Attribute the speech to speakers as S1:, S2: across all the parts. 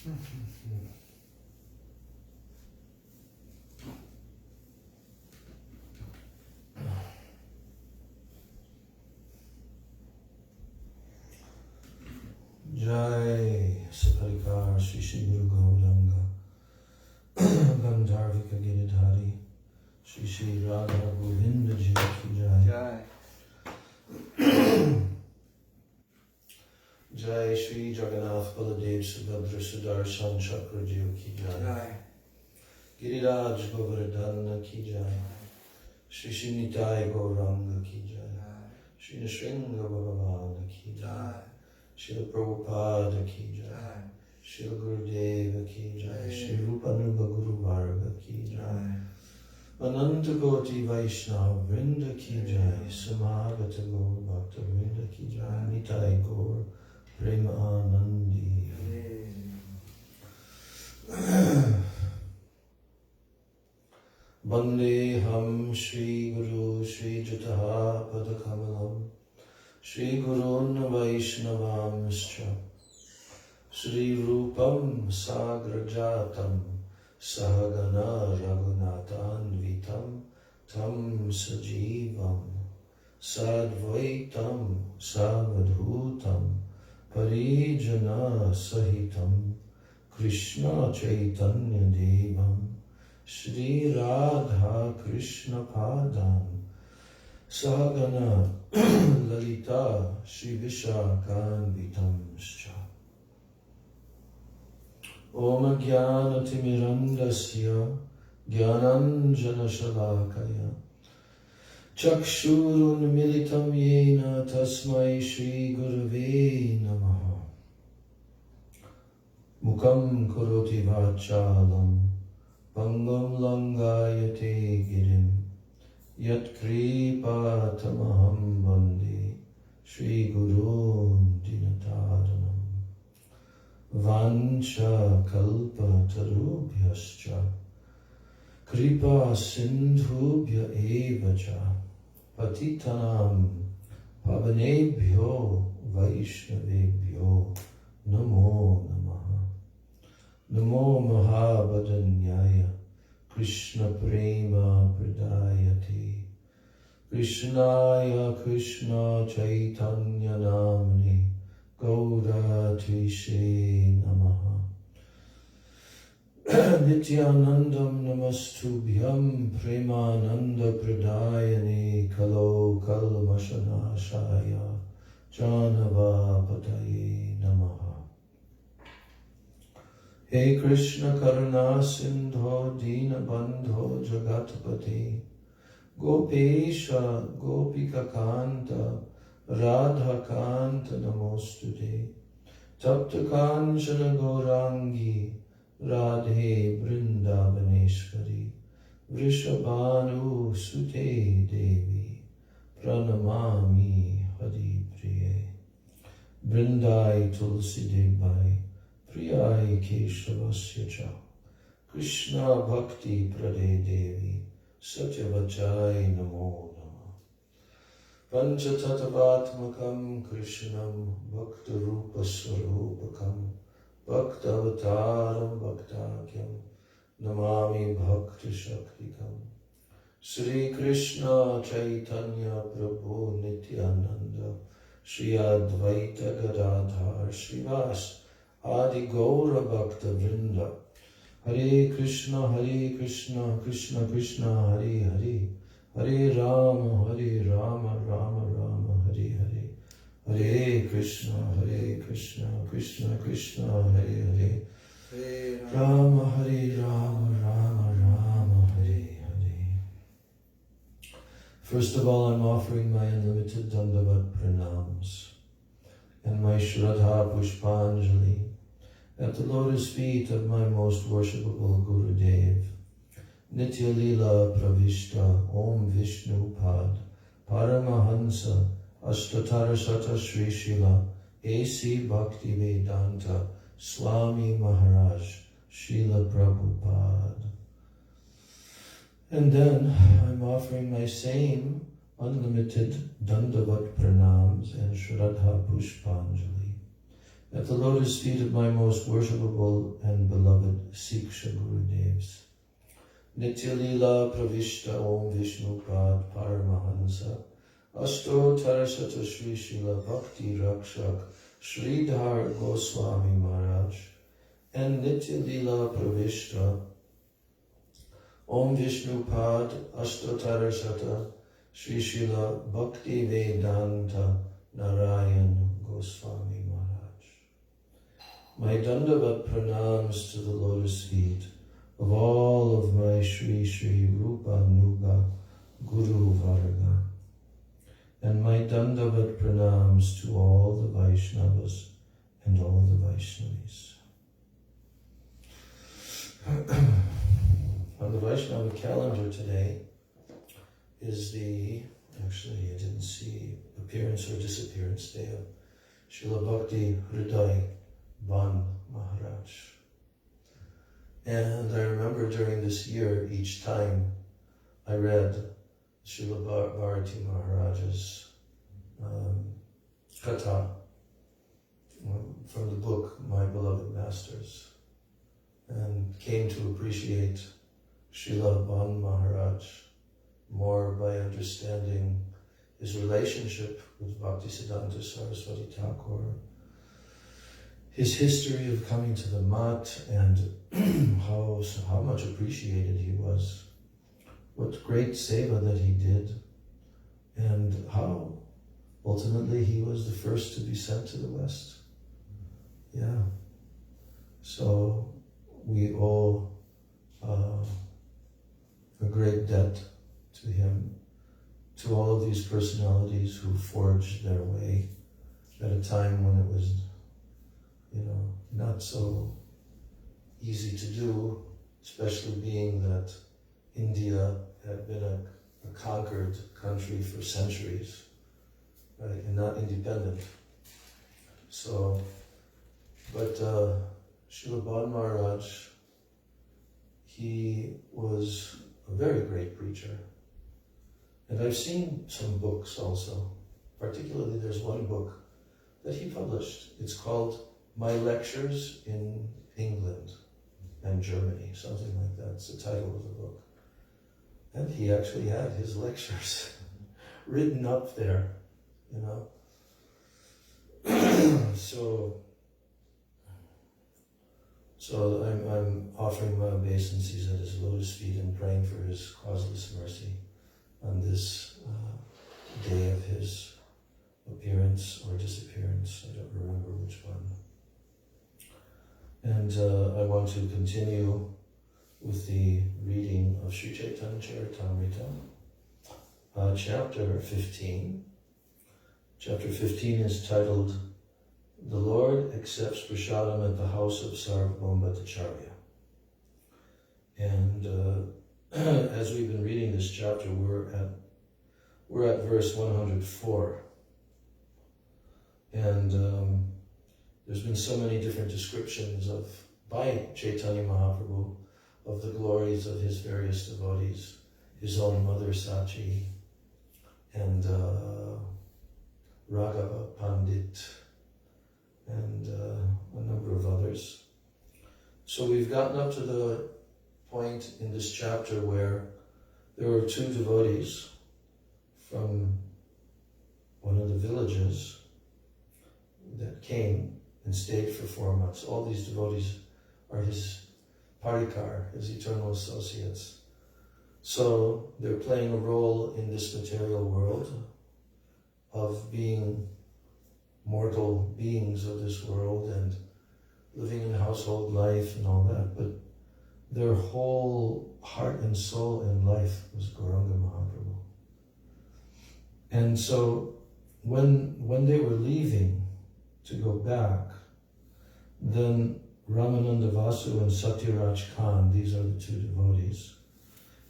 S1: Jai Saparikar Shri Shri Guru Gauranga Gandharvika Giridhari Shri Shri Radha Govinda Ji Ki Jai. Jai Shri Jagannath Baladev Subhadra Sudarshan Chakra Jiv Ki Jai. Giriraj Govardhana Ki Jai. Shri Shri Nitai Gauranga Ki Jai. Shri Nishringa Bhavana Ki Jai. Srila Prabhupada Ki Jai. Srila Gurudev Ki Jai. Sri Rupanuga Guru Varga Ki Jai. Ananta Koti Vaishnava Vrinda Ki Jai. Samagata Gaur Bhakta Vrinda Ki Jai. Nitai Gaur Prema Anandi. Bandeham Shri Guru Shri Jataha Padakamalam Shri Gurun Vaishnavamscha Shri Rupam Sagrajatam Sahagana Raghunathan Vitam Tam Sajivam Sadvaitam Savadhutam Parijana Sahitam Krishna Chaitanya Devam Shri Radha Krishna Padam Sagana Lalita Shri Vishakhanvitamscha Om Jnana Timirandasya Jnananjana Shalakaya Chakshurun Militam Yena Tasmai Shri Gurave Namaha Mukam Karoti Vachalam Pangam Langayate Girim Yat Kripa Tamaham Bande Shri Gurun Dinatadanam Vancha Kalpa Tarubhyascha Kripa Sindhubhya Evacha Patitanam Pavanebhyo Vaishnavebhyo Namo Namaha Namo Mahabhadanyaya Krishna Prema Pradayate Krishnaya Krishna Chaitanya Namani Gaura Tvishe Namaha Nityanandam Namastubhyam Premananda Pradayane Kalo Kalmashanashaya Janava Pataye Namaha. Hey Krishna Karuna Sindho Dina Bandho Jagatpati Gopesha Gopika Kanta Radha Kanta Namostute Tapta Kanchana Gaurangi Radhe Vrindavaneshwari Vrishabhanu Sute Devi Pranamami Hari Priye Vrindai Tulsi Debai Priyai Keshavasya Cha Krishna Bhakti Prade Devi Satyavachai Namo Nama Panchatattvaatmakam Krishnam Bhakta Rupa Swarupakam Bhakta Avataram Bhaktakyam Namami Bhakti Shaktikam Sri Krishna Chaitanya Prabhu Nityananda Shri Advaita Gadadhar Srivas Adi Gaura Bhakta Vrinda Hare Krishna Krishna Krishna Hare Hare Hare Rama Rama Rama Hare Hare Hare Krishna Krishna Krishna Hare Hare Hare Rama Rama Rama Hare Hare. First of all, I'm offering my unlimited Dandavat Pranams and my Shraddha Pushpanjali at the lotus feet of my most worshipable Gurudev, Nitya Lila Pravishta Om Vishnu Pad Paramahansa Ashtatarasata Sri Srila A.C. Bhakti Vedanta Swami Maharaj Srila Prabhupada. And then I'm offering my same unlimited Dandavat Pranams and Shraddha Pushpanjali at the lotus feet of my most worshipable and beloved Siksha Gurudevs. Nitya Lila Pravishta Om Vishnu Pad Paramahansa Ashto Tarasata Sri Srila Bhakti Rakshak Sridhar Goswami Maharaj and Nitya Lila Pravishta Om Vishnu Pad Ashto Tarasata Sri Srila Bhakti Vedanta Narayan Goswami Maharaj. My Dandavat pranams to the lotus feet of all of my Sri Sri Rupa Nuga Guru Varga, and my Dandavat pranams to all the Vaishnavas and all the Vaishnavis. On the Vaishnava calendar today is actually I didn't see appearance or disappearance day of Srila Bhakti Hriday Ban Maharaj. And I remember during this year, each time I read Srila Bharati Maharaj's Katha from the book My Beloved Masters, and came to appreciate Srila Ban Maharaj more by understanding his relationship with Bhaktisiddhanta Saraswati Thakur, his history of coming to the Mat, and how much appreciated he was, what great seva that he did, and how ultimately he was the first to be sent to the West. Yeah. So we owe a great debt to him, to all of these personalities who forged their way at a time when it was, not so easy to do, especially being that India had been a conquered country for centuries, right, and not independent. So, but Srila Ban Maharaj, he was a very great preacher. And I've seen some books also. Particularly there's one book that he published. It's called My Lectures in England and Germany, something like that. It's the title of the book. And he actually had his lectures written up there, So I'm offering my obeisances at his lotus feet and praying for his causeless mercy on this day of his appearance or disappearance. I don't remember which one. And I want to continue with the reading of Sri Chaitanya Charitamrita, chapter 15. Chapter 15 is titled, The Lord Accepts Prasadam at the House of Sarvabhauma Bhattacharya. And as we've been reading this chapter, we're at verse 104. And there's been so many different descriptions by Caitanya Mahaprabhu of the glories of his various devotees, his own mother Sachi, and Raghava Pandit, and a number of others. So we've gotten up to the point in this chapter where there were two devotees from one of the villages that came and stayed for 4 months. All these devotees are his parikar, his eternal associates. So they're playing a role in this material world of being mortal beings of this world and living in household life and all that, but their whole heart and soul and life was Gauranga Mahaprabhu. And so when they were leaving to go back, then Ramananda Vasu and Satyaraj Khan, these are the two devotees,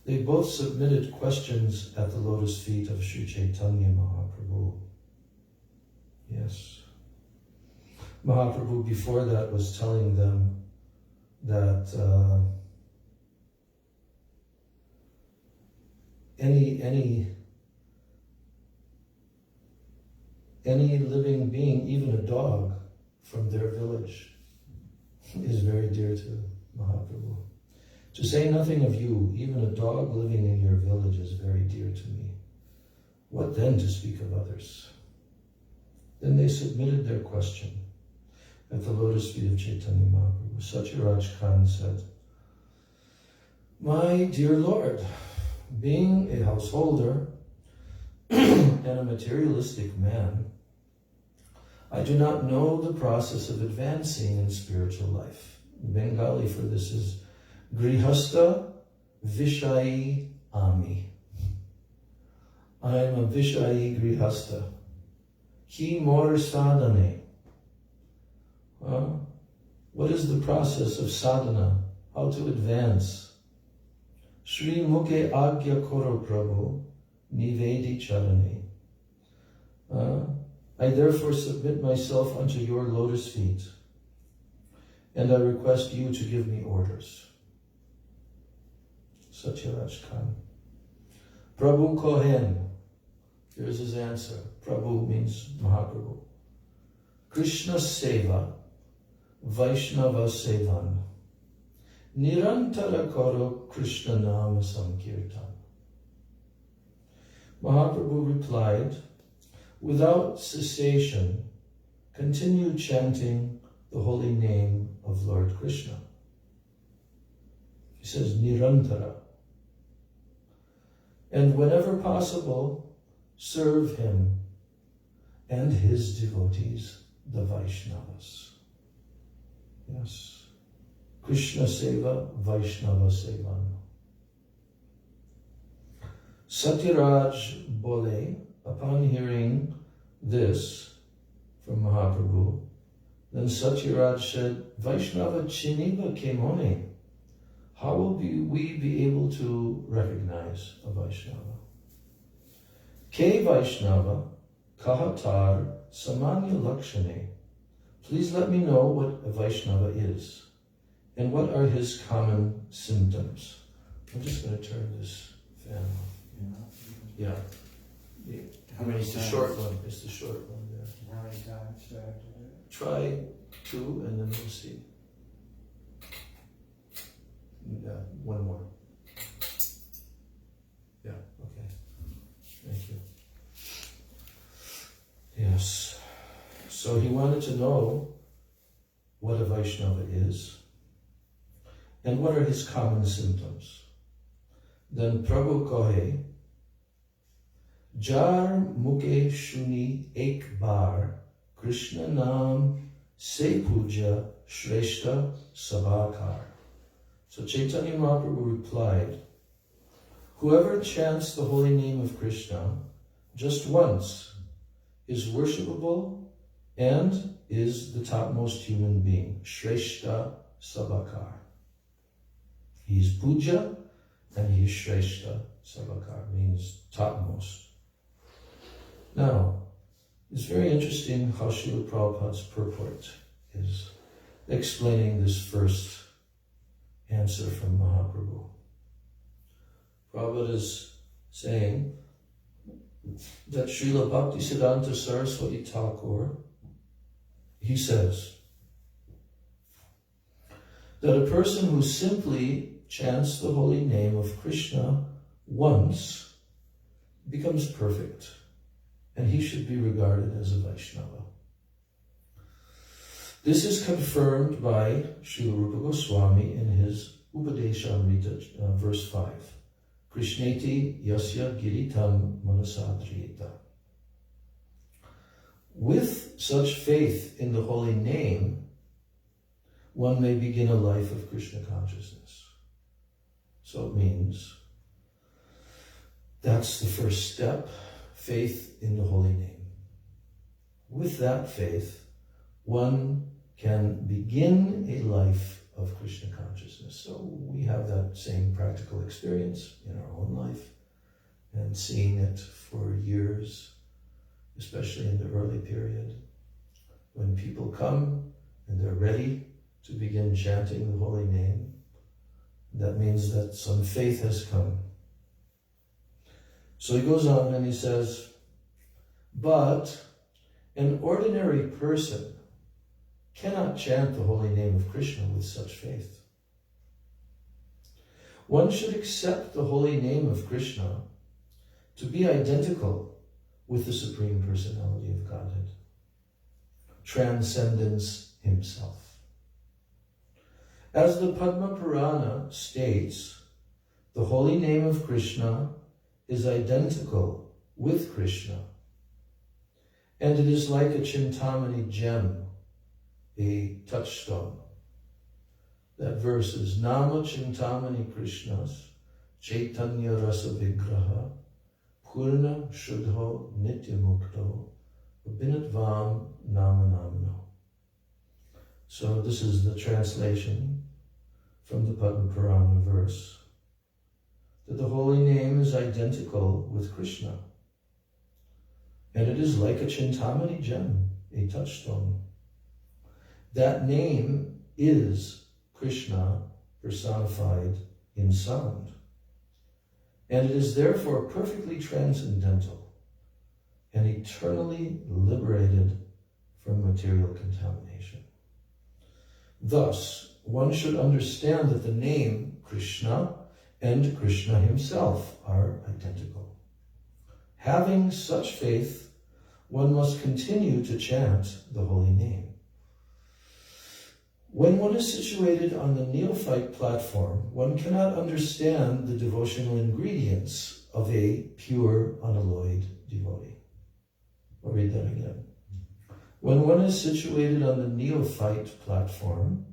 S1: they both submitted questions at the lotus feet of Sri Chaitanya Mahaprabhu. Yes. Mahaprabhu before that was telling them that any living being, even a dog, from their village is very dear to Mahaprabhu. To say nothing of you, even a dog living in your village is very dear to me. What then to speak of others? Then they submitted their question at the lotus feet of Caitanya Mahaprabhu. Satyaraj Khan said, my dear Lord, being a householder and a materialistic man, I do not know the process of advancing in spiritual life. Bengali for this is Grihastha Vishayi Ami. I am a Vishayi Grihastha. Ki mor sadhane. What is the process of sadhana? How to advance? Shri Mukhe Agya Koro Prabhu Nivedi Charane. I therefore submit myself unto your lotus feet, and I request you to give me orders. Satyaraj Khan. Prabhu Kohen. Here's his answer. Prabhu means Mahaprabhu. Krishna Seva, Vaishnava Sevan. Nirantara Koro Krishna Nama Sankirtan. Mahaprabhu replied, without cessation, continue chanting the holy name of Lord Krishna. He says, Nirantara. And whenever possible, serve him and his devotees, the Vaishnavas. Yes. Krishna Seva, Vaishnava Sevan. Satyaraj Bole, upon hearing this from Mahaprabhu, then Satyaraj said, Vaishnava Chiniva Kemone. How will we be able to recognize a Vaishnava? Ke Vaishnava Kahatar Samanya Lakshane. Please let me know what a Vaishnava is and what are his common symptoms. I'm just going to turn this fan off. Yeah.
S2: How many
S1: it's
S2: times?
S1: The short one. It's the short one there.
S2: How many times do I have to do it?
S1: Try 2 and then we'll see. Yeah, 1 more. Yeah, okay. Thank you. Yes. So he wanted to know what a Vaishnava is and what are his common symptoms. Then Prabhu Kohe, Jar Mukhe Shuni Ek Bar Krishna Nam Se Puja Shreshta Sabakar. So Caitanya Mahaprabhu replied, whoever chants the holy name of Krishna just once is worshipable and is the topmost human being. Shreshta Sabakar. He's puja and he's Shreshta Sabakar, means topmost. Now, it's very interesting how Srila Prabhupada's purport is explaining this first answer from Mahaprabhu. Prabhupada is saying that Srila Bhaktisiddhanta Saraswati Thakur, he says that a person who simply chants the holy name of Krishna once becomes perfect, and he should be regarded as a Vaishnava. This is confirmed by Srila Rupa Goswami in his Upadeshamrita, verse 5. Krishneti yasya giritam manasadriyeta. With such faith in the holy name, one may begin a life of Krishna consciousness. So it means that's the first step, faith in the holy name. With that faith, one can begin a life of Krishna consciousness. So we have that same practical experience in our own life and seeing it for years, especially in the early period, when people come and they're ready to begin chanting the holy name. That means that some faith has come. So he goes on and he says, but an ordinary person cannot chant the holy name of Krishna with such faith. One should accept the holy name of Krishna to be identical with the Supreme Personality of Godhead, Transcendence Himself. As the Padma Purana states, the holy name of Krishna is identical with Krishna, and it is like a Chintamani gem, a touchstone. That verse is Nama Chintamani Krishnas Chaitanya Rasa Vigraha Purna Shuddho Nitya Mukto Abhinatvam Nama Namno. So this is the translation from the Padma Purana verse, that the holy name is identical with Krishna, and it is like a Chintamani gem, a touchstone. That name is Krishna personified in sound, and it is therefore perfectly transcendental and eternally liberated from material contamination. Thus, one should understand that the name Krishna and Krishna himself are identical. Having such faith, one must continue to chant the holy name. When one is situated on the neophyte platform, one cannot understand the devotional ingredients of a pure, unalloyed devotee. I'll read that again. When one is situated on the neophyte platform,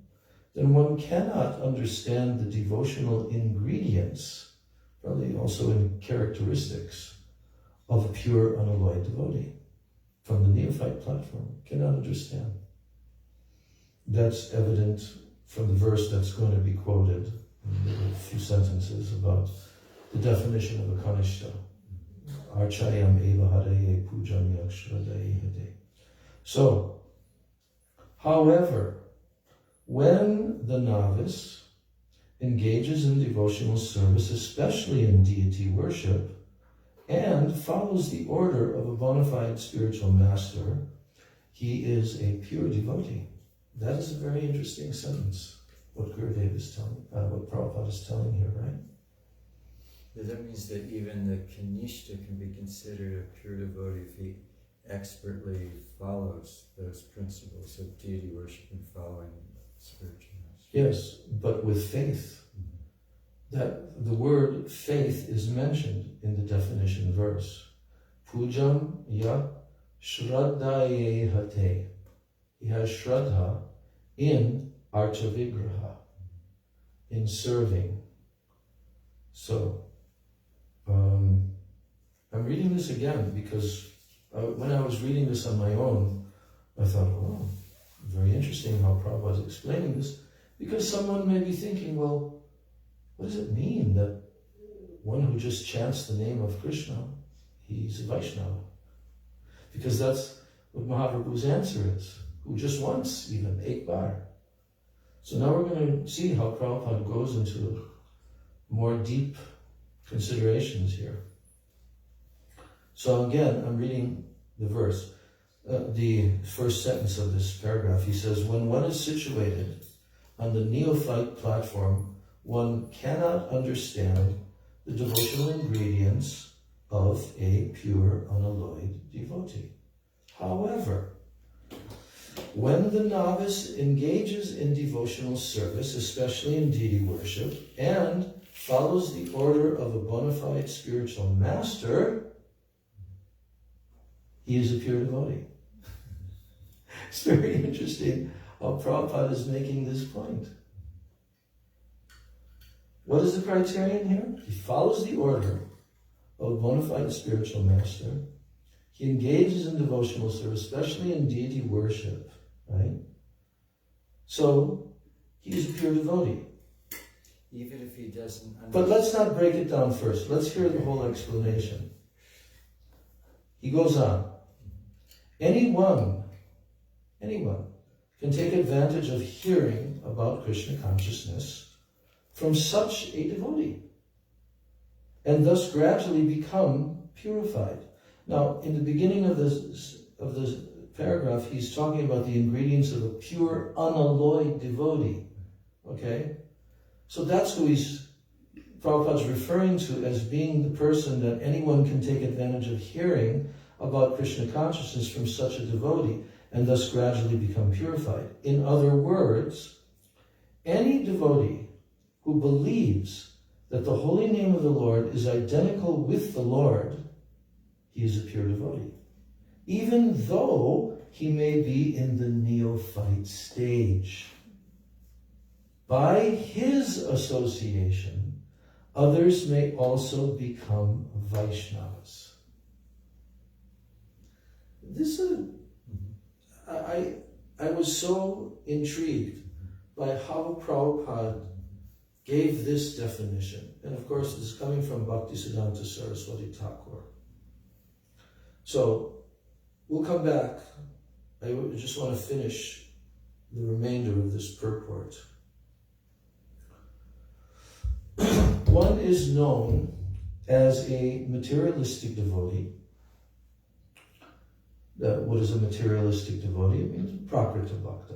S1: then one cannot understand the devotional ingredients, probably also in characteristics, of a pure, unalloyed devotee. From the neophyte platform, cannot understand. That's evident from the verse that's going to be quoted in a few sentences about the definition of a kanishta. Archayam eva hareye pujam yakshradai hade. So, however, when the novice engages in devotional service, especially in deity worship, and follows the order of a bona fide spiritual master, he is a pure devotee. That is a very interesting sentence, what Gurudev is telling, what Prabhupada is telling here, right?
S2: Yeah, that means that even the Kanishta can be considered a pure devotee if he expertly follows those principles of deity worship and following spiritual master.
S1: Yes, but with faith. That the word faith is mentioned in the definition verse. Pujam ya shraddhaye hate. He has shraddha in archa vigraha, in serving. So, I'm reading this again because when I was reading this on my own, I thought, oh, very interesting how Prabhupada is explaining this, because someone may be thinking, well, what does it mean that one who just chants the name of Krishna, he's a Vaishnava? Because that's what Mahaprabhu's answer is. Who just once, even, ek bar. So now we're going to see how Prabhupada goes into more deep considerations here. So again, I'm reading the verse, the first sentence of this paragraph. He says, when one is situated on the neophyte platform, one cannot understand the devotional ingredients of a pure, unalloyed devotee. However, when the novice engages in devotional service, especially in deity worship, and follows the order of a bona fide spiritual master, he is a pure devotee. It's very interesting how Prabhupada is making this point. What is the criterion here? He follows the order of a bona fide spiritual master. He engages in devotional service, especially in deity worship, right? So, he is a pure devotee.
S2: Even if he doesn't understand.
S1: But let's not break it down first. Let's hear the whole explanation. He goes on. Anyone can take advantage of hearing about Krishna consciousness from such a devotee, and thus gradually become purified. Now, in the beginning of the paragraph, he's talking about the ingredients of a pure, unalloyed devotee. Okay? So that's who Prabhupada's referring to as being the person that anyone can take advantage of hearing about Krishna consciousness from such a devotee and thus gradually become purified. In other words, any devotee who believes that the holy name of the Lord is identical with the Lord, he is a pure devotee, even though he may be in the neophyte stage. By his association, others may also become Vaishnavas. I was so intrigued by how Prabhupada gave this definition. And of course, this is coming from Bhaktisiddhanta Saraswati Thakur. So, we'll come back. I just want to finish the remainder of this purport. One is known as a materialistic devotee. What is a materialistic devotee? It means prakrita bhakta.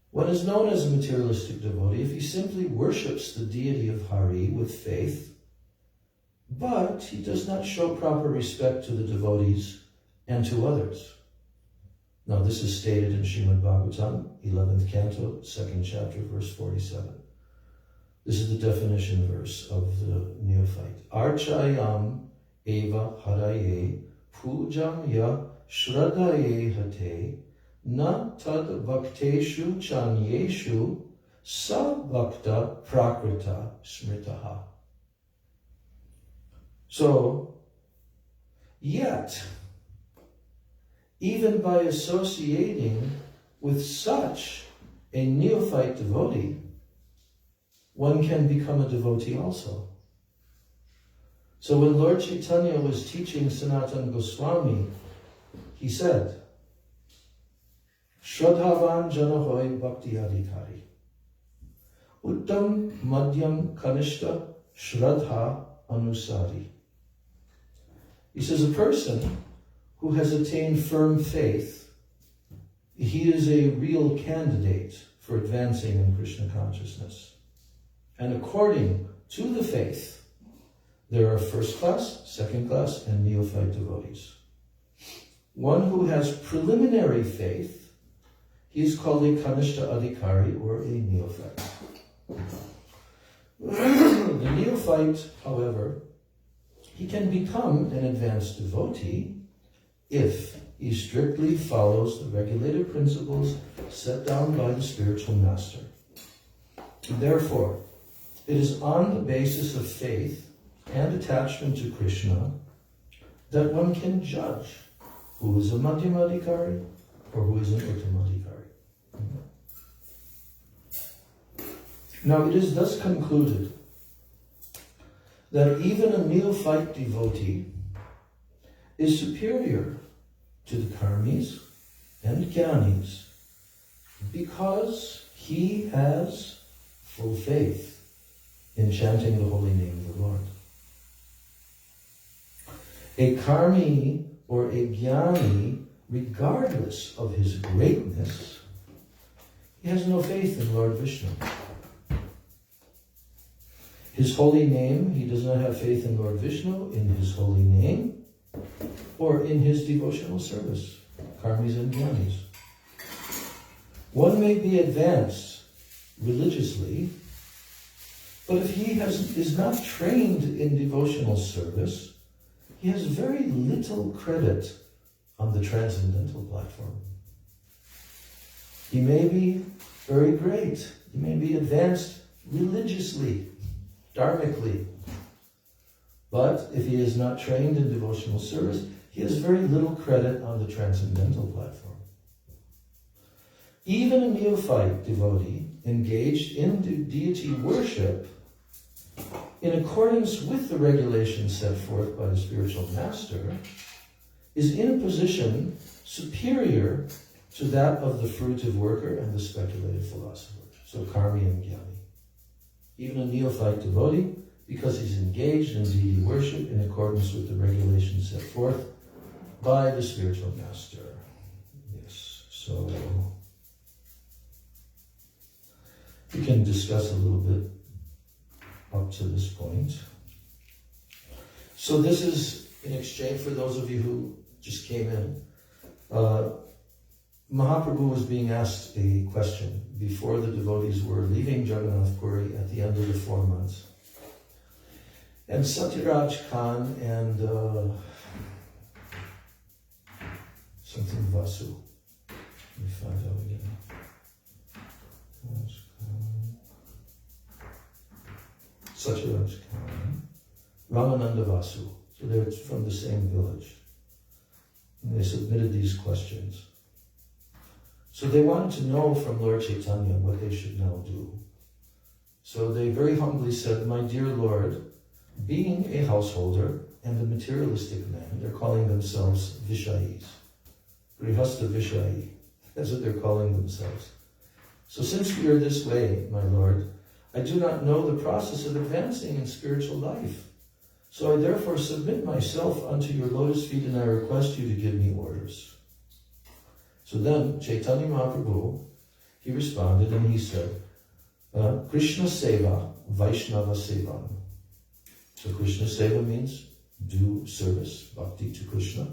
S1: One is known as a materialistic devotee if he simply worships the deity of Hari with faith, but he does not show proper respect to the devotees and to others. Now this is stated in Srimad Bhagavatam, 11th canto, 2nd chapter, verse 47. This is the definition verse of the neophyte. Archayam eva haraye pujam ya shraddhaye hate na tad bhakteshu chanyeshu sa bhakta prakrita smritaha. So, yet, even by associating with such a neophyte devotee, one can become a devotee also. So when Lord Caitanya was teaching Sanatana Goswami, he said, Shraddhavan janahoy bhakti adhikari. Uttam madhyam kanishta shraddha anusari. He says a person who has attained firm faith, he is a real candidate for advancing in Krishna consciousness. And according to the faith, there are first class, second class, and neophyte devotees. One who has preliminary faith, he is called a kanishta adhikari, or a neophyte. The neophyte, however, he can become an advanced devotee if he strictly follows the regulated principles set down by the spiritual master. Therefore, it is on the basis of faith and attachment to Krishna that one can judge who is a madhyamadhikari or who is an uttamadhikari. Now it is thus concluded that even a neophyte devotee is superior to the karmis and jnanis because he has full faith in chanting the holy name of the Lord. A karmi or a jnani, regardless of his greatness, he has no faith in Lord Vishnu. His holy name, he does not have faith in Lord Vishnu, in his holy name, or in his devotional service, karmis and jnanis. One may be advanced religiously, but if he is not trained in devotional service, he has very little credit on the transcendental platform. He may be very great, he may be advanced religiously, dharmically, but if he is not trained in devotional service, he has very little credit on the transcendental platform. Even a neophyte devotee engaged in deity worship in accordance with the regulations set forth by the spiritual master is in a position superior to that of the fruitive worker and the speculative philosopher. So karmi and jnani. Even a neophyte devotee, because he's engaged in deity worship in accordance with the regulations set forth by the spiritual master. Yes, so we can discuss a little bit up to this point. So this is in exchange for those of you who just came in. Mahaprabhu was being asked a question before the devotees were leaving Jagannath Puri at the end of the 4 months. And Satyaraj Khan and something Vasu. Let me find out again. Satyaraj Khan, Ramananda Vasu. So they're from the same village. And they submitted these questions. So they wanted to know from Lord Caitanya what they should now do. So they very humbly said, my dear Lord, being a householder and a materialistic man, they're calling themselves Vishayis. Grihastha Vishayi. That's what they're calling themselves. So since we are this way, my Lord, I do not know the process of advancing in spiritual life. So I therefore submit myself unto your lotus feet and I request you to give me orders. So then Chaitanya Mahaprabhu, he responded and he said, Krishna Seva, Vaishnava Sevan. So Krishna Seva means do service, bhakti to Krishna,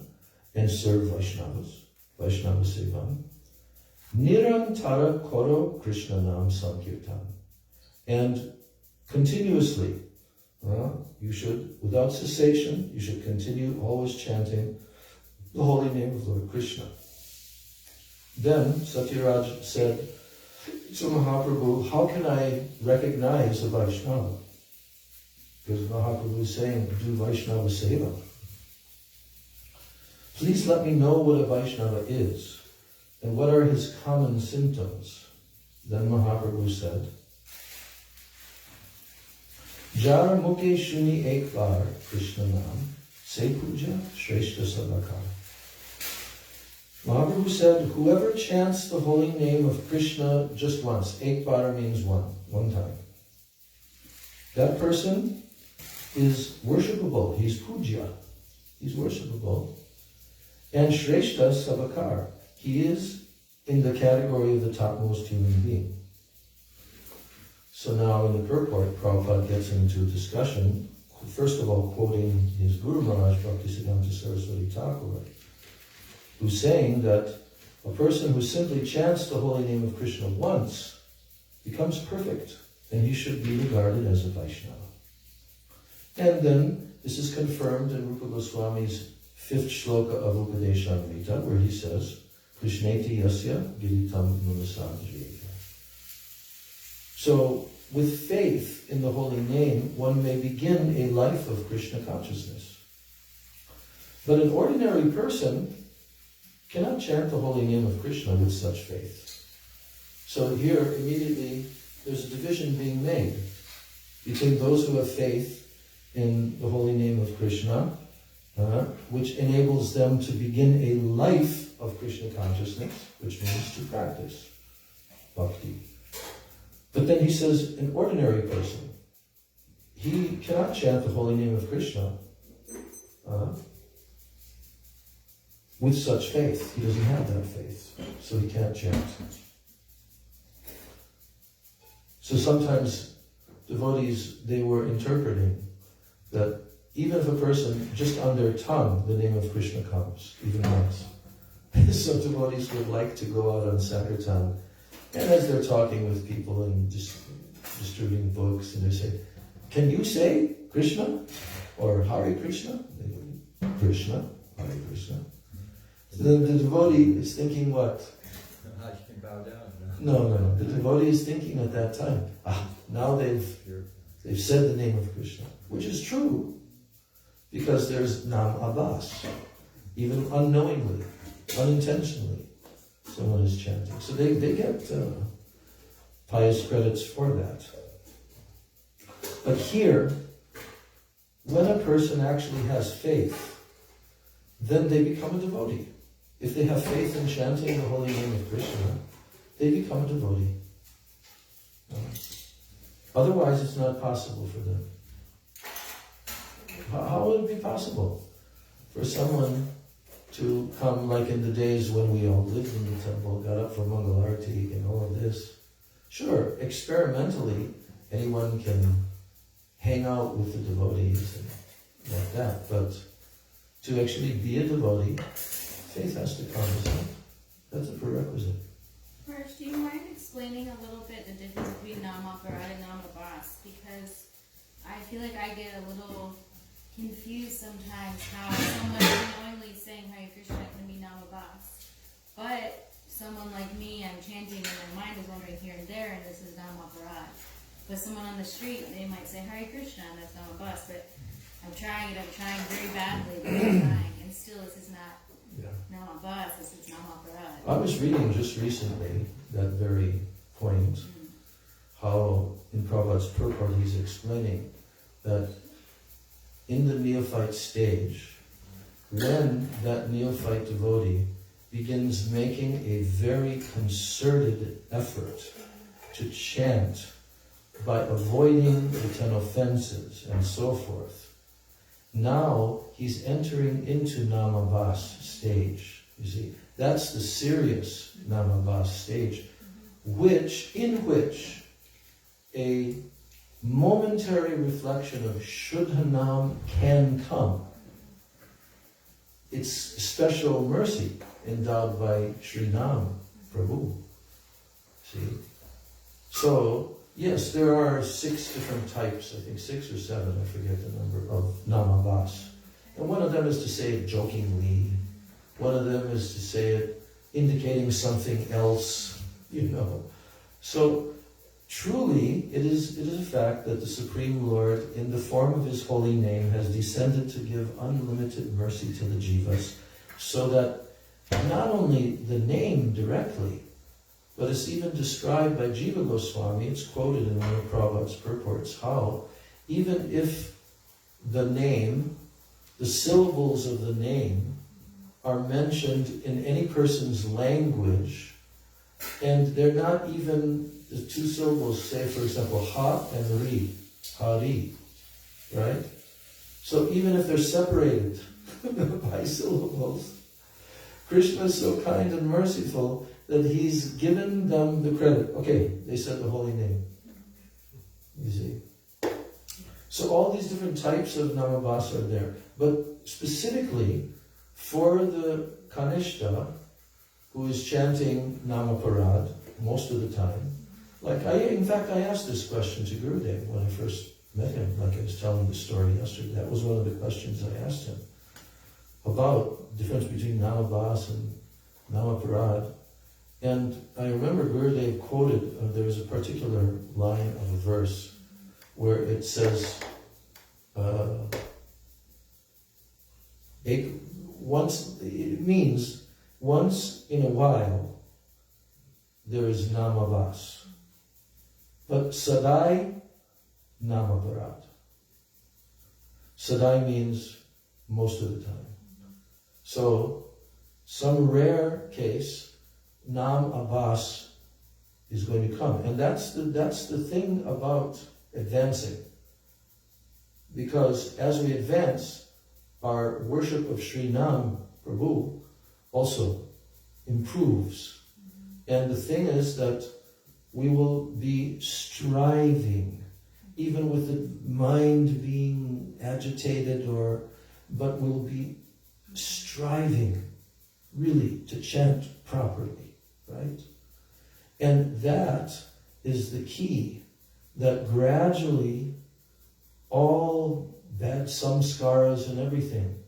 S1: and serve Vaishnavas, Vaishnava Sevan. Nirantara Koro Krishna Nam Sankirtan. And continuously, you should, without cessation, you should continue always chanting the holy name of Lord Krishna. Then Satyaraj said to Mahaprabhu, how can I recognize a Vaishnava? Because Mahaprabhu is saying, do Vaishnava Seva. Please let me know what a Vaishnava is, and what are his common symptoms. Then Mahaprabhu said, Jar Mukhe Shuni Ek Bar Krishna Nam Se Puja Shreshta Sabakar. Mahaprabhu said, whoever chants the holy name of Krishna just once, Ek Bar means one time. That person is worshipable, he's puja, he's worshipable. And Shreshta Sabakar, he is in the category of the topmost human being. So now in the purport, Prabhupada gets into a discussion, first of all quoting his Guru Maharaj, Bhaktisiddhanta Saraswati Thakur, who's saying that a person who simply chants the holy name of Krishna once becomes perfect, and he should be regarded as a Vaishnava. And then this is confirmed in Rupa Goswami's 5th shloka of Upadeshamrita, where he says, Krishneti yasya giritam munasanjayeta. So, with faith in the holy name, one may begin a life of Krishna consciousness. But an ordinary person cannot chant the holy name of Krishna with such faith. So here, immediately, there's a division being made between those who have faith in the holy name of Krishna, which enables them to begin a life of Krishna consciousness, which means to practice bhakti. But then he says, an ordinary person, he cannot chant the holy name of Krishna with such faith. He doesn't have that faith, so he can't chant. So sometimes devotees, they were interpreting that even if a person, just on their tongue, the name of Krishna comes, even once. Some devotees would like to go out on Sankirtan, and as they're talking with people and distributing books, and they say, can you say Krishna? Or Hare Krishna? Krishna, Hare Krishna. The devotee is thinking what?
S2: You can bow down.
S1: No. The devotee is thinking at that time, now they've said the name of Krishna, which is true, because there's Nam Abbas, even unknowingly, unintentionally, someone is chanting. So they get pious credits for that. But here, when a person actually has faith, then they become a devotee. If they have faith in chanting the holy name of Krishna, they become a devotee. Otherwise, it's not possible for them. How would it be possible for someone to come, like in the days when we all lived in the temple, got up for Mangal Arati and all of this. Sure, experimentally, anyone can hang out with the devotees and like that, but to actually be a devotee, faith has to come, isn't it? That's a prerequisite.
S3: Raj, do you mind explaining a little bit the difference between Namaparad and Namabhas? Because I feel like I get a little confused sometimes how someone knowingly saying Hare Krishna can be Namabhas, but someone like me, I'm chanting and my mind is wandering here and there, and this is Namaparad. But someone on the street, they might say Hare Krishna, and that's Namabhas, but I'm trying very badly, but I'm trying, and still this is not Namabhas, this is Namaparad.
S1: I was reading just recently that very point, how in Prabhupada's purport he's explaining that in the neophyte stage, when that neophyte devotee begins making a very concerted effort to chant by avoiding the 10 offenses and so forth, now he's entering into Namabhas stage, you see. That's the serious Namabhas stage, in which a momentary reflection of Shuddhanam can come. It's special mercy endowed by Sri Nam Prabhu. See? So, yes, there are 6 different types, I think 6 or 7, I forget the number, of Namabhas. And one of them is to say it jokingly. One of them is to say it indicating something else, So, truly, it is a fact that the Supreme Lord, in the form of His holy name, has descended to give unlimited mercy to the jivas, so that not only the name directly, but it's even described by Jiva Goswami, it's quoted in one of Prabhupada's purports, how even if the name, the syllables of the name, are mentioned in any person's language, and they're not even the 2 syllables, say for example, ha and ri, hari, right? So even if they're separated by syllables, Krishna is so kind and merciful that He's given them the credit. Okay, they said the holy name. You see? So all these different types of Namabhas are there. But specifically, for the Kanishta, who is chanting Namaparad most of the time, in fact, I asked this question to Gurudev when I first met him, like I was telling the story yesterday. That was one of the questions I asked him, about the difference between Namabhas and Namaparad. And I remember Gurudev quoted, there was a particular line of a verse where it says, it means once in a while there is Namabhas, but Sadai Namaparad. Sadai means most of the time. So, some rare case, Nam Abbas is going to come. And that's the thing about advancing. Because as we advance, our worship of Sri Nam Prabhu also improves. And the thing is that we will be striving, even with the mind being agitated, but we'll be striving really to chant properly, right? And that is the key, that gradually all bad samskaras and everything,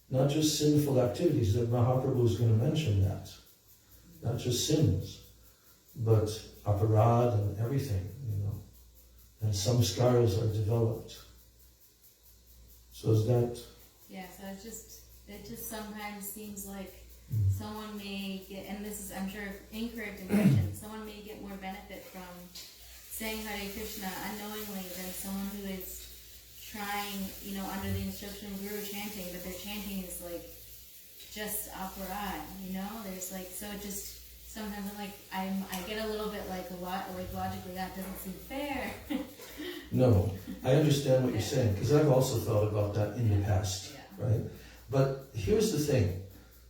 S1: not just sinful activities, that Mahaprabhu is going to mention that, not just sins, but aparad and everything, and samskaras are developed. So is that...
S3: Yeah, so it just sometimes seems like someone may get, and this is, I'm sure, incorrect impression, someone may get more benefit from saying Hare Krishna unknowingly than someone who is trying, under the instruction of Guru chanting, but their chanting is just aparad, there's so it just, sometimes I get a little bit logically that doesn't seem fair.
S1: No, I understand what you're saying, because I've also thought about that in the past, right? But here's the thing,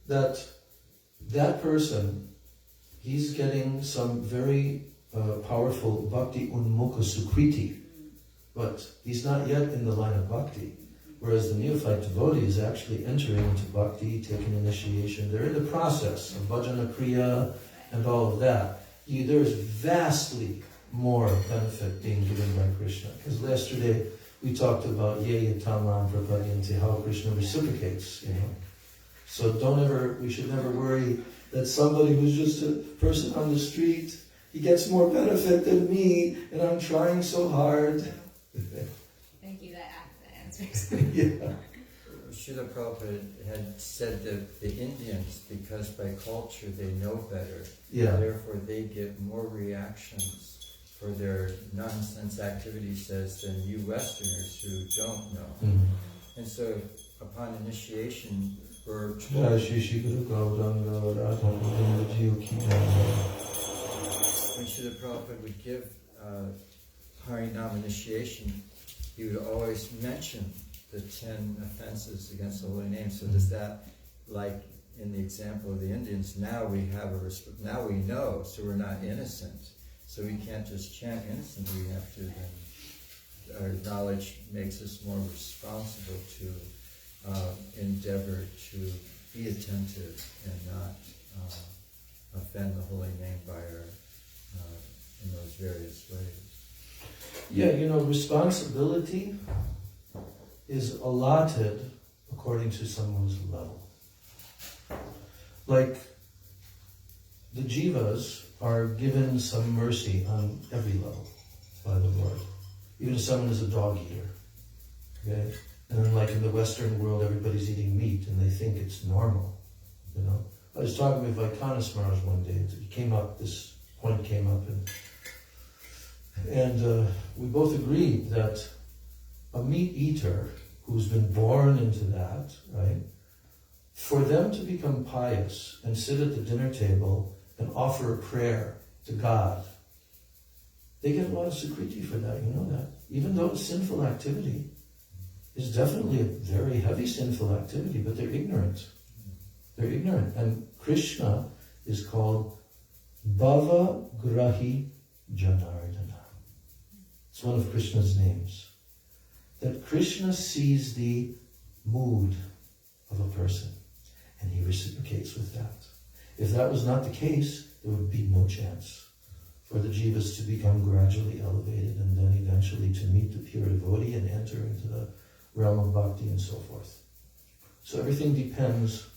S1: that person, he's getting some very powerful bhakti unmukha sukriti, but he's not yet in the line of bhakti. Whereas the neophyte devotee is actually entering into bhakti, taking initiation. They're in the process of bhajana kriya and all of that. There's vastly more benefit being given by Krishna. Because yesterday we talked about ye yatamam prapadyante, how Krishna reciprocates, So we should never worry that somebody who's just a person on the street, he gets more benefit than me, and I'm trying so hard.
S3: Thank you, that answers.
S1: Yeah.
S2: Srila Prabhupada had said that the Indians, because by culture they know better, therefore they get more reactions for their nonsense activities says than you Westerners who don't know.
S1: Mm-hmm.
S2: And so upon initiation, we're when Srila Prabhupada would give Harinam initiation, he would always mention the 10 offenses against the holy name. So does that, like in the example of the Indians, now we have now we know, so we're not innocent. So we can't just chant innocently, we have to then, our knowledge makes us more responsible to endeavor to be attentive and not offend the holy name by our, in those various ways.
S1: Yeah, responsibility is allotted according to someone's level. Like, the jivas are given some mercy on every level by the Lord. Even if someone is a dog eater, okay? And then like in the Western world, everybody's eating meat and they think it's normal, I was talking with Vaishnava Maharaj one day, this point came up, and we both agreed that a meat eater who's been born into that, right, for them to become pious and sit at the dinner table and offer a prayer to God, they get a lot of sukriti for that, you know that. Even though it's sinful activity, it's definitely a very heavy sinful activity, but they're ignorant. They're ignorant. And Krishna is called Bhava Grahi Janardana. It's one of Krishna's names. That Krishna sees the mood of a person and he reciprocates with that. If that was not the case, there would be no chance for the jivas to become gradually elevated and then eventually to meet the pure devotee and enter into the realm of bhakti and so forth. So everything depends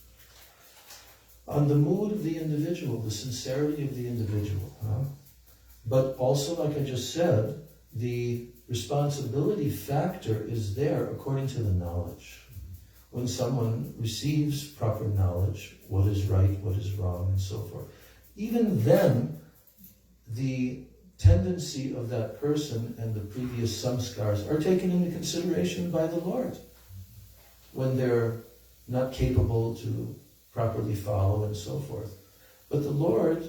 S1: on the mood of the individual, the sincerity of the individual. But also, like I just said, the responsibility factor is there according to the knowledge. When someone receives proper knowledge, what is right, what is wrong, and so forth, even then, the tendency of that person and the previous samskars are taken into consideration by the Lord when they're not capable to properly follow and so forth. But the Lord,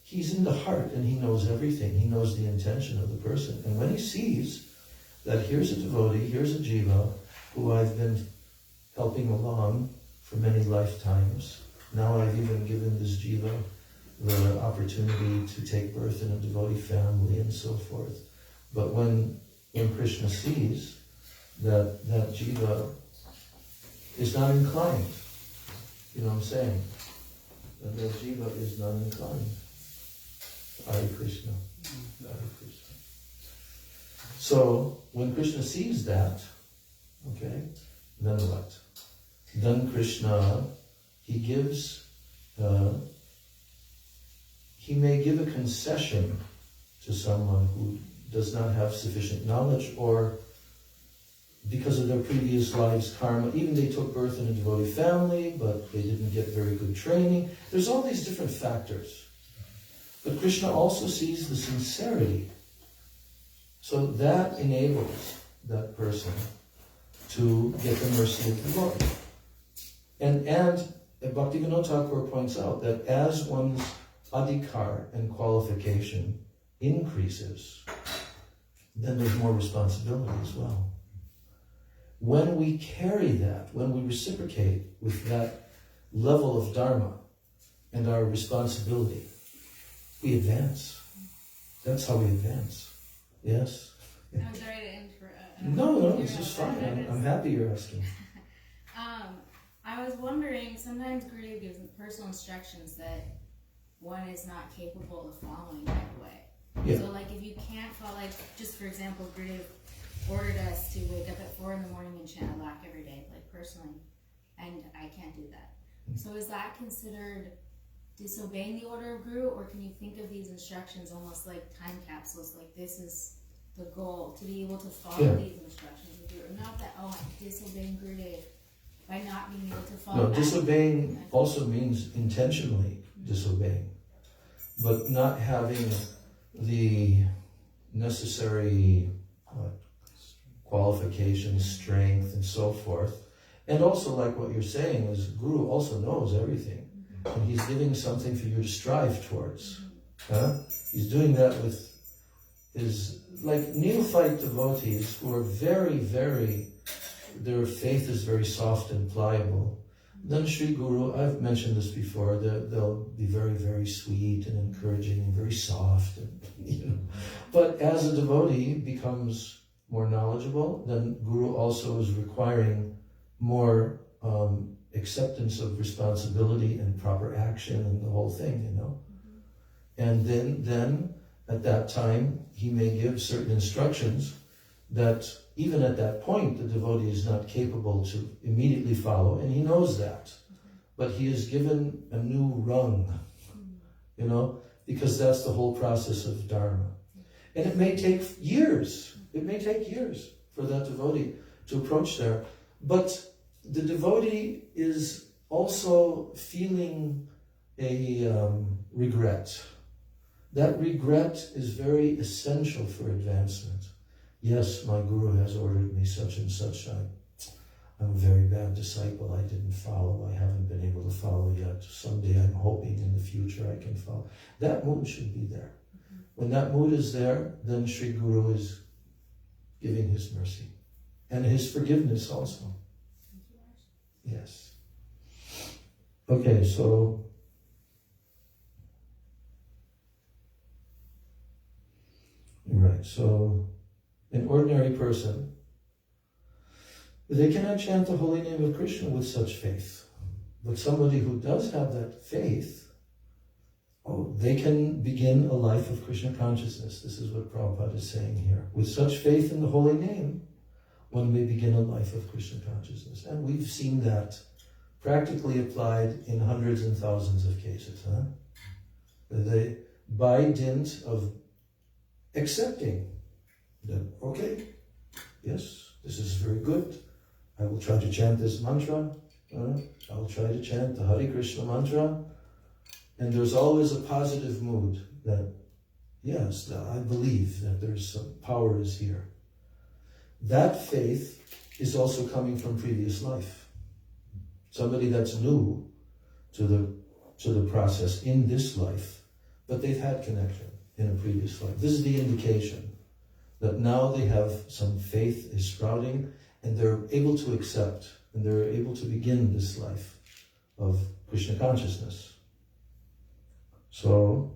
S1: He's in the heart and He knows everything. He knows the intention of the person. And when He sees that here's a devotee, here's a jiva who I've been helping along for many lifetimes, now I've even given this jiva the opportunity to take birth in a devotee family and so forth. But when Krishna sees that jiva is not inclined, you know what I'm saying? That jiva is not inclined. Hare Krishna. Hare Krishna. So when Krishna sees that, okay, then what? Then Krishna, He gives, He may give a concession to someone who does not have sufficient knowledge, or because of their previous lives' karma, even they took birth in a devotee family, but they didn't get very good training. There's all these different factors. But Krishna also sees the sincerity. So that enables that person to get the mercy of the Lord. And Bhaktivinoda Thakur points out that as one's adhikar and qualification increases, then there's more responsibility as well. When we carry that, when we reciprocate with that level of Dharma and our responsibility, we advance. That's how we advance. Yes?
S3: I'm sorry to interrupt.
S1: No, this is fine. I'm happy you're asking.
S3: I was wondering, sometimes Gurudev gives personal instructions that one is not capable of following right away.
S1: Yeah.
S3: So, like, if you can't follow, like, just for example, Gurudev ordered us to wake up at 4 in the morning and chant a lakh every day, like, personally, and I can't do that. So is that considered disobeying the order of Guru, or can you think of these instructions almost like time capsules, like this is the goal, to be able to follow these instructions of Guru? Not that, I'm disobeying Gurudev by not being able to follow.
S1: No, disobeying also means intentionally disobeying, but not having the necessary qualifications, strength, and so forth. And also, like what you're saying, is Guru also knows everything. And he's giving something for you to strive towards. He's doing that with his, like, neophyte devotees who are very, very, their faith is very soft and pliable. Then Sri Guru, I've mentioned this before, they'll be very, very sweet and encouraging and very soft. And, But as a devotee becomes more knowledgeable, then Guru also is requiring more acceptance of responsibility and proper action and the whole thing, And then at that time, he may give certain instructions that even at that point, the devotee is not capable to immediately follow, and he knows that. But he is given a new rung, because that's the whole process of Dharma. And it may take years. It may take years for that devotee to approach there. But the devotee is also feeling a regret. That regret is very essential for advancement. Yes, my Guru has ordered me such and such. I'm a very bad disciple. I didn't follow. I haven't been able to follow yet. Someday I'm hoping in the future I can follow. That mood should be there. When that mood is there, then Sri Guru is giving his mercy. And his forgiveness also. Yes. Okay, so right, so an ordinary person, they cannot chant the holy name of Krishna with such faith. But somebody who does have that faith, they can begin a life of Krishna consciousness. This is what Prabhupada is saying here. With such faith in the holy name, one may begin a life of Krishna consciousness. And we've seen that practically applied in hundreds and thousands of cases. They, by dint of accepting that, okay, yes, this is very good. I will try to chant this mantra. I will try to chant the Hare Krishna mantra. And there's always a positive mood that, yes, I believe that there's some power is here. That faith is also coming from previous life. Somebody that's new to the process in this life, but they've had connection in a previous life. This is the indication that now they have some faith is sprouting and they're able to accept and they're able to begin this life of Krishna consciousness. So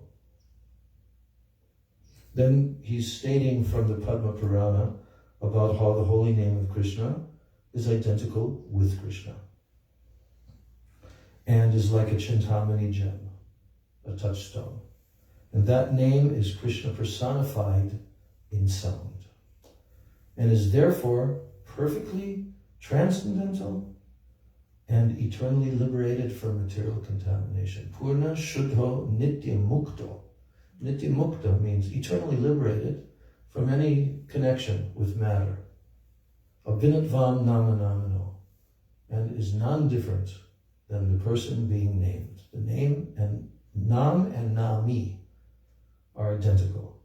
S1: then he's stating from the Padma Purana about how the holy name of Krishna is identical with Krishna and is like a Chintamani gem, a touchstone. And that name is Krishna personified in sound and is therefore perfectly transcendental and eternally liberated from material contamination. Purna Shuddho Nitya Mukto. Nitya Mukta means eternally liberated from any connection with matter. Abhinatvam Nama Namano, and is non-different than the person being named. The name and Nam and Nami are identical.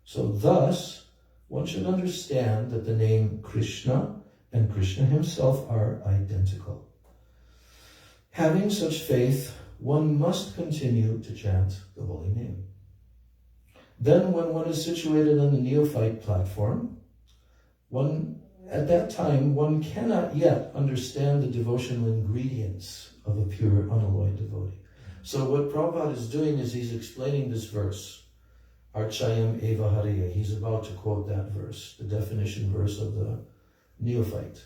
S1: So thus, one should understand that the name Krishna and Krishna himself are identical. Having such faith, one must continue to chant the holy name. Then when one is situated on the neophyte platform, at that time, one cannot yet understand the devotional ingredients of a pure, unalloyed devotee. So what Prabhupada is doing is he's explaining this verse, Archayam Eva Hariya. He's about to quote that verse, the definition verse of the neophyte.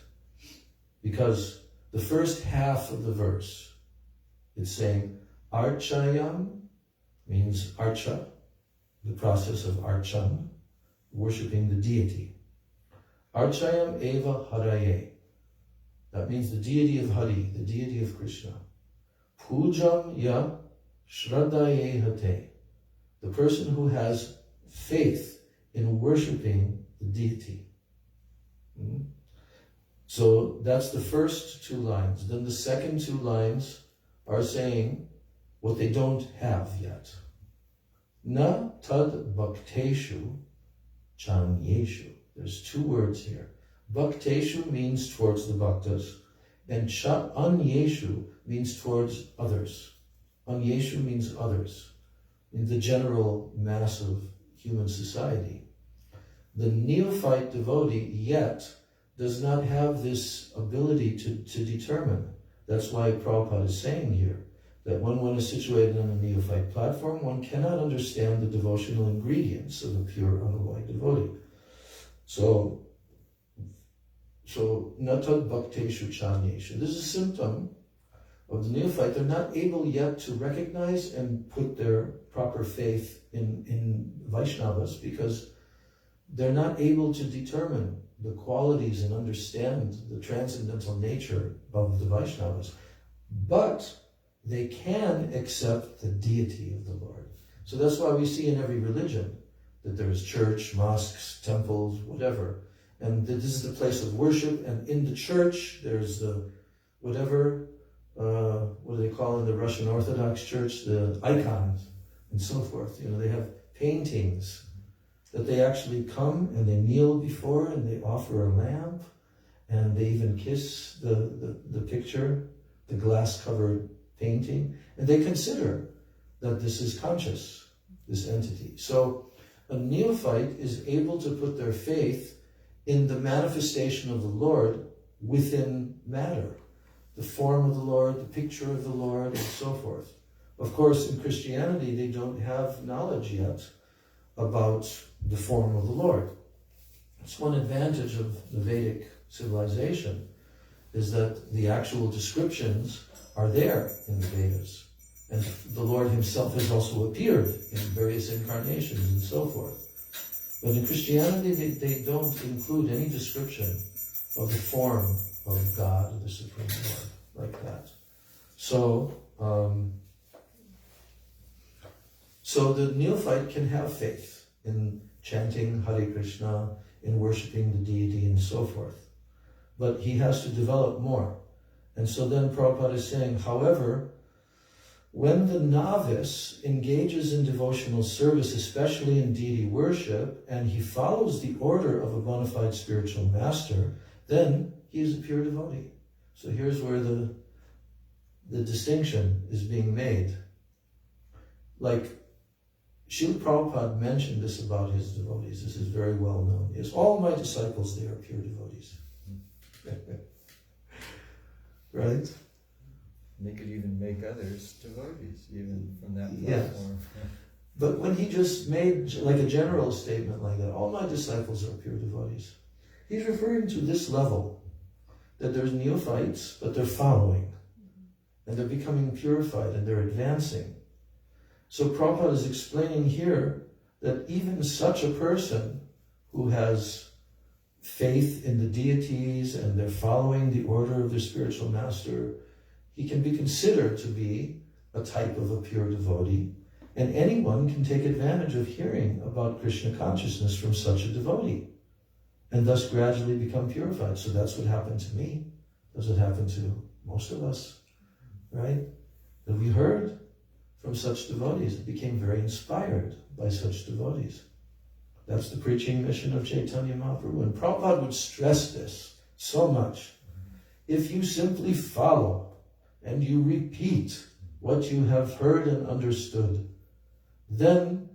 S1: Because the first half of the verse, it's saying, Archayam means archa, the process of archan, worshipping the deity. Archayam Eva Haraye. That means the deity of Hari, the deity of Krishna. Pujam ya shraddhaye hate. The person who has faith in worshipping the deity. So that's the first two lines. Then the second two lines are saying what they don't have yet. Na tad bhakteshu chanyeshu. There's two words here. Bhakteshu means towards the bhaktas, and anyeshu means towards others. Anyeshu means others, in the general mass of human society. The neophyte devotee yet does not have this ability to determine. That's why Prabhupada is saying here that when one is situated on a neophyte platform, one cannot understand the devotional ingredients of a pure, unalloyed devotee. So natad bhakteshu chanyeshu. This is a symptom of the neophyte. They're not able yet to recognize and put their proper faith in Vaishnavas because they're not able to determine the qualities and understand the transcendental nature of the Vaishnavas. But they can accept the deity of the Lord. So that's why we see in every religion that there is church, mosques, temples, whatever. And this is the place of worship. And in the church, there's the whatever, what do they call in the Russian Orthodox Church? The icons and so forth. You know, they have paintings that they actually come and they kneel before and they offer a lamp and they even kiss the picture, the glass-covered painting, and they consider that this is conscious, this entity. So a neophyte is able to put their faith in the manifestation of the Lord within matter, the form of the Lord, the picture of the Lord, and so forth. Of course, in Christianity, they don't have knowledge yet about the form of the Lord. It's one advantage of the Vedic civilization, is that the actual descriptions are there in the Vedas. And the Lord himself has also appeared in various incarnations and so forth. But in Christianity, they don't include any description of the form of God, the Supreme Lord, like that. So the neophyte can have faith in chanting Hare Krishna, in worshipping the deity and so forth. But he has to develop more. And so then Prabhupada is saying, however, when the novice engages in devotional service, especially in deity worship, and he follows the order of a bona fide spiritual master, then he is a pure devotee. So here's where the distinction is being made. Like, Srila Prabhupada mentioned this about his devotees. This is very well known. Yes, all my disciples, they are pure devotees. Right?
S2: They could even make others devotees, even from that platform.
S1: Yes. But when he just made like a general statement like that, all my disciples are pure devotees, he's referring to this level, that there's neophytes, but they're following, and they're becoming purified, and they're advancing. So Prabhupada is explaining here that even such a person who has faith in the deities and they're following the order of their spiritual master, he can be considered to be a type of a pure devotee, and anyone can take advantage of hearing about Krishna consciousness from such a devotee, and thus gradually become purified. So that's what happened to me. That's what happened to most of us, right? That we heard from such devotees, and became very inspired by such devotees. That's the preaching mission of Caitanya Mahaprabhu. And Prabhupada would stress this so much. If you simply follow and you repeat what you have heard and understood, then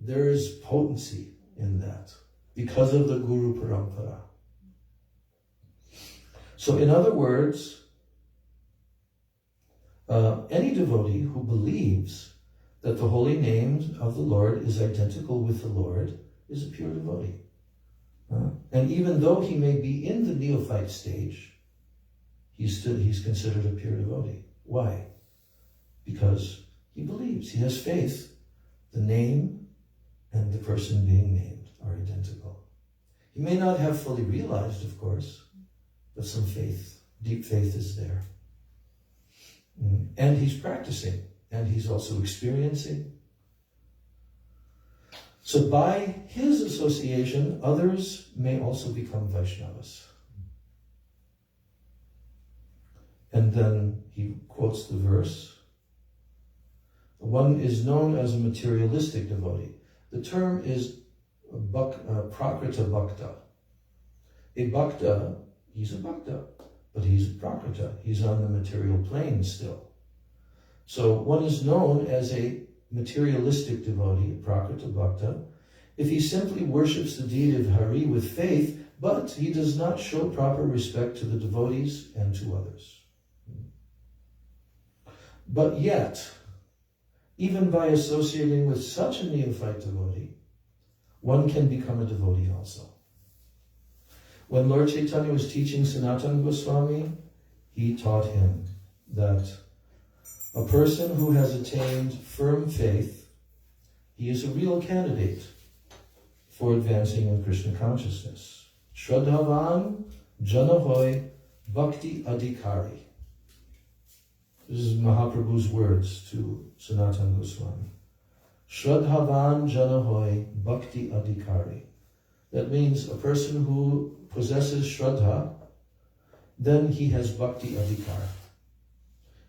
S1: there is potency in that because of the Guru Parampara. So in other words, any devotee who believes that the holy name of the Lord is identical with the Lord is a pure devotee. And even though he may be in the neophyte stage, he's considered a pure devotee. Why? Because he believes, he has faith. The name and the person being named are identical. He may not have fully realized, of course, but some faith, deep faith is there. And he's practicing, and he's also experiencing. So by his association, others may also become Vaishnavas. And then he quotes the verse. One is known as a materialistic devotee. The term is prakrita bhakta. A bhakta, he's a bhakta, but he's a prakrita. He's on the material plane still. So one is known as a materialistic devotee, a prakrita bhakta, if he simply worships the deity of Hari with faith, but he does not show proper respect to the devotees and to others. But yet, even by associating with such a neophyte devotee, one can become a devotee also. When Lord Caitanya was teaching Sanatana Goswami, he taught him that a person who has attained firm faith, he is a real candidate for advancing in Krishna consciousness. Shraddhavan Janahoy Bhakti Adhikari. This is Mahaprabhu's words to Sanatana Goswami. Shraddhavan Janahoy Bhakti Adhikari. That means a person who possesses Shraddha, then he has Bhakti Adhikar.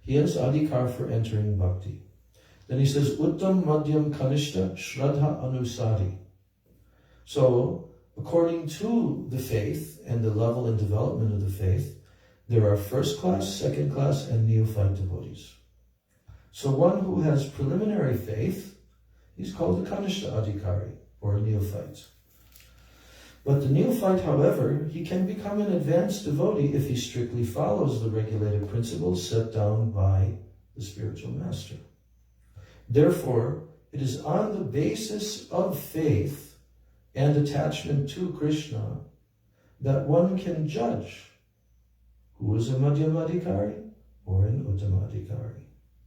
S1: He has Adhikar for entering Bhakti. Then he says, Uttam Madhyam Kanishta Shraddha Anusari. So, according to the faith and the level and development of the faith, there are first class, second class, and neophyte devotees. So one who has preliminary faith, he's called a Kanishta Adhikari, or a neophyte. But the neophyte, however, he can become an advanced devotee if he strictly follows the regulated principles set down by the spiritual master. Therefore, it is on the basis of faith and attachment to Krishna that one can judge who is a Madhyamadhikari or an Uttamadhikari.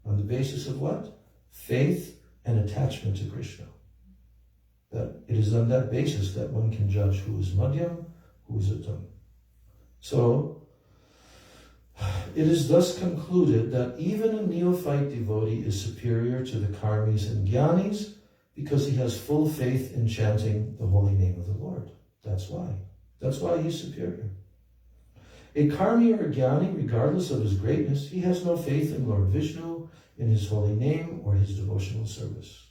S1: On the basis of what? Faith and attachment to Krishna. That it is on that basis that one can judge who is Madhyam, who is Uttam. So, it is thus concluded that even a neophyte devotee is superior to the karmis and jnanis because he has full faith in chanting the holy name of the Lord. That's why. That's why he's superior. A karmi or a jnani, regardless of his greatness, he has no faith in Lord Vishnu, in his holy name, or his devotional service.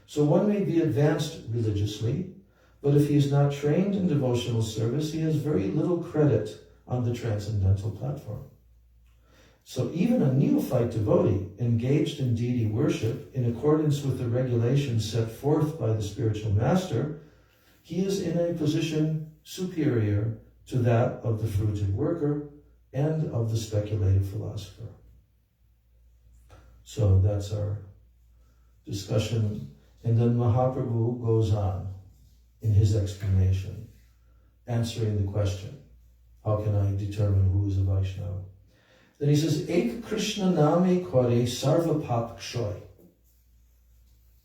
S1: So one may be advanced religiously, but if he is not trained in devotional service, he has very little credit on the transcendental platform. So even a neophyte devotee engaged in deity worship in accordance with the regulations set forth by the spiritual master, he is in a position superior to that of the fruitive worker and of the speculative philosopher. So that's our discussion. And then Mahaprabhu goes on in his explanation, answering the question, how can I determine who is a Vaishnava? Then he says, Ek Krishna Name Kare Sarva Pap Kshoy.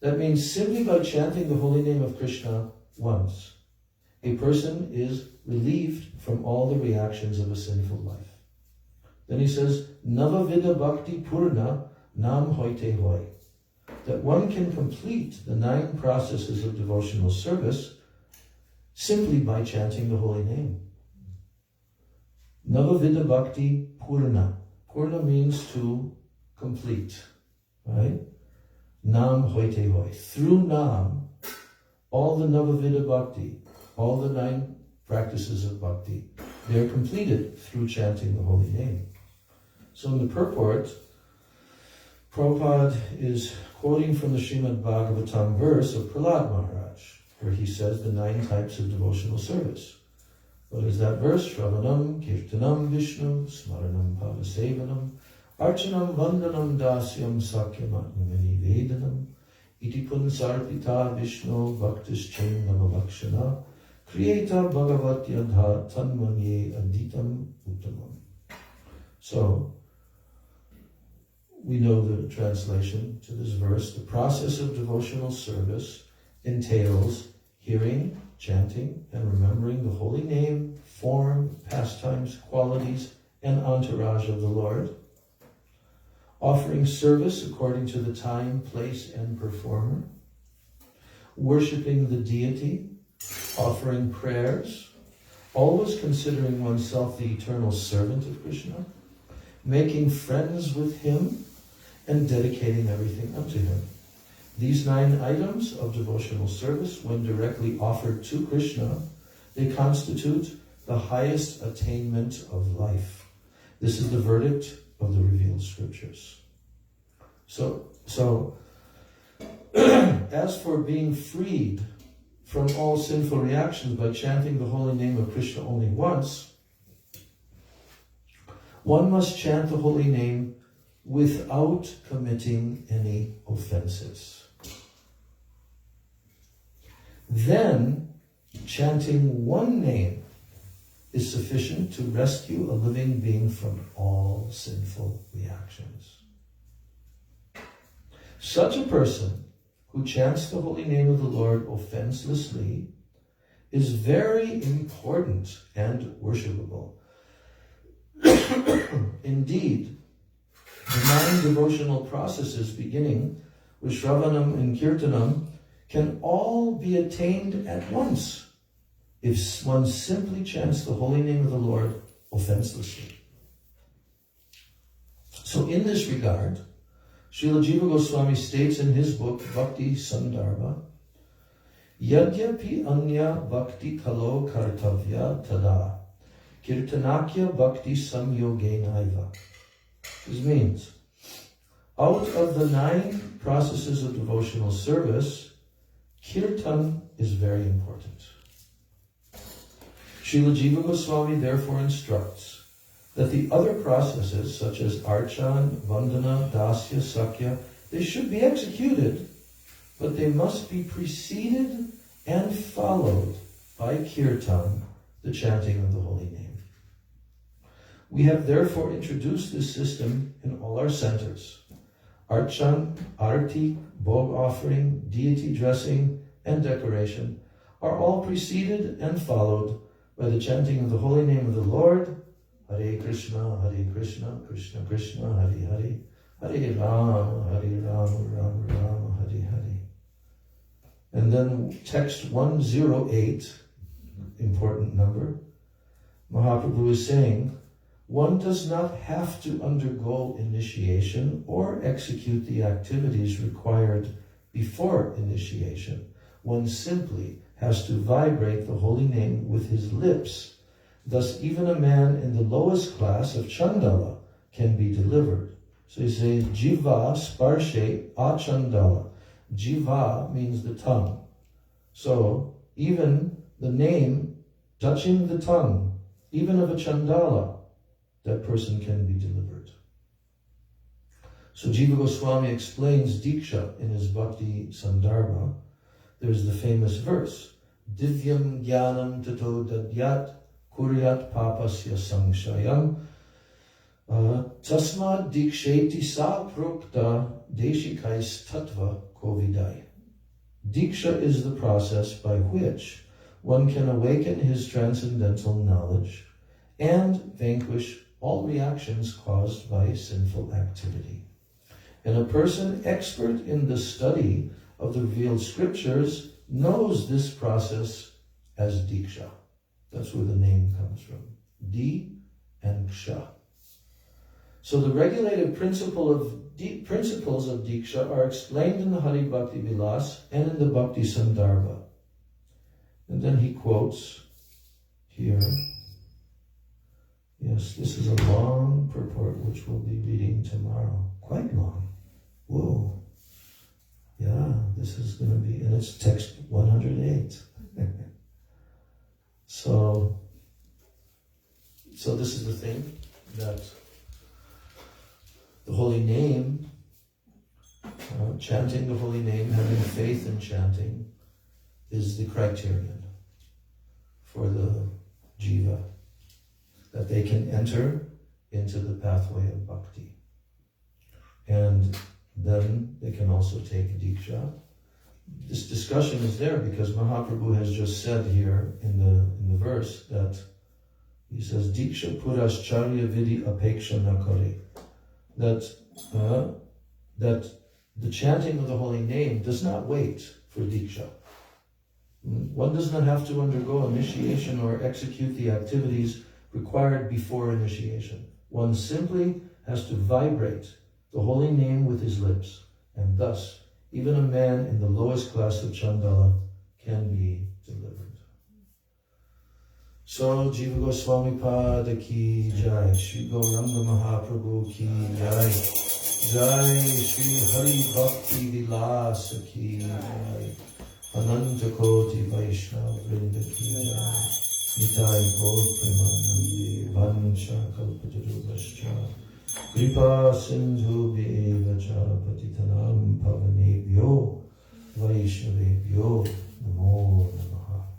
S1: That means simply by chanting the holy name of Krishna once, a person is relieved from all the reactions of a sinful life. Then he says, Nava Vida Bhakti Purna Nam Hoite Hoy. That one can complete the 9 processes of devotional service simply by chanting the holy name. Nava Vida Bhakti Purna. Purna means to complete, right? Nam Hoite Hoy. Through Nam, all the Nava Vida Bhakti, all the 9 practices of bhakti, they are completed through chanting the holy name. So in the purport, Prabhupada is quoting from the Srimad Bhagavatam verse of Prahlad Maharaj, where he says the 9 types of devotional service. What is that verse? Shravanam, Kirtanam, Vishnu, Smaranam, Padasevanam, Archanam Vandanam Dasyam Sakyam Atmamani Vedanam Iti Punsarpita Vishnu Bhaktis Chendama Lakshana Kriyeta Bhagavat-yadha Tanmanye Aditam Uttamam. So, we know the translation to this verse. The process of devotional service entails hearing, chanting, and remembering the holy name, form, pastimes, qualities, and entourage of the Lord, offering service according to the time, place, and performer, worshipping the deity, offering prayers, always considering oneself the eternal servant of Krishna, making friends with him, and dedicating everything unto him. These 9 items of devotional service, when directly offered to Krishna, they constitute the highest attainment of life. This is the verdict of the revealed scriptures. So as for being freed from all sinful reactions by chanting the holy name of Krishna only once, one must chant the holy name without committing any offenses. Then, chanting one name is sufficient to rescue a living being from all sinful reactions. Such a person who chants the holy name of the Lord offenselessly is very important and worshipable. Indeed, the 9 devotional processes beginning with Shravanam and Kirtanam can all be attained at once if one simply chants the holy name of the Lord offenselessly. So in this regard, Srila Jiva Goswami states in his book, Bhakti Sandarbha, Yadyapi anya bhakti kalo kartavya tada, kirtanakya bhakti samyogenaiva. This means, out of the 9 processes of devotional service, kirtan is very important. Srila Jiva Goswami therefore instructs that the other processes, such as archan, vandana, dasya, sakya, they should be executed, but they must be preceded and followed by kirtan, the chanting of the holy name. We have therefore introduced this system in all our centers. Archan, arti, bhog offering, deity dressing, and decoration are all preceded and followed by the chanting of the holy name of the Lord, Hare Krishna, Krishna Krishna, Hare Hare, Hare Rama, Rama Rama, Hare Hare. And then text 108, important number, Mahaprabhu is saying, one does not have to undergo initiation or execute the activities required before initiation. One simply has to vibrate the holy name with his lips. Thus, even a man in the lowest class of Chandala can be delivered. So he says, Jiva sparshe achandala. Jiva means the tongue. So, even the name touching the tongue, even of a Chandala, that person can be delivered. So Jiva Goswami explains Diksha in his Bhakti Sandarbha. There's the famous verse, Divyam Jnanam Tato Dadyat Kuryat Papasya Samshayam Tasmad Diksheti Sa Prokta Deshikais Tattva Kovidai. Diksha is the process by which one can awaken his transcendental knowledge and vanquish all reactions caused by sinful activity. And a person expert in the study of the revealed scriptures knows this process as Diksha. That's where the name comes from. Di and Ksha. So the regulative principles of Diksha are explained in the Hari Bhakti Vilas and in the Bhakti Sandarbha. And then he quotes here, yes, this is a long purport which we'll be reading tomorrow. Quite long. Whoa. Yeah, this is going to be, and it's text 108. So this is the thing, that the holy name, chanting the holy name, having faith in chanting, is the criterion for the jiva, that they can enter into the pathway of bhakti. And then they can also take diksha. This discussion is there because Mahaprabhu has just said here in the verse that he says, Diksha purascharya vidi apeksha nakare. That the chanting of the holy name does not wait for diksha. One does not have to undergo initiation or execute the activities required before initiation. One simply has to vibrate the holy name with his lips, and thus even a man in the lowest class of Chandala can be delivered. So, Jiva Goswami Pada ki jai, Shri Gauranga Mahaprabhu ki jai, Jai Shri Hari Bhakti Vilasa ki jai, Ananta Koti Vaishnava Vrinda ki jai, Nitai Gaur Premanandi, Vancha Kalpatarubhascha, Kripa Sindhu Vacha Patitanam Pavanebhyo Vaishnavebhyo Namo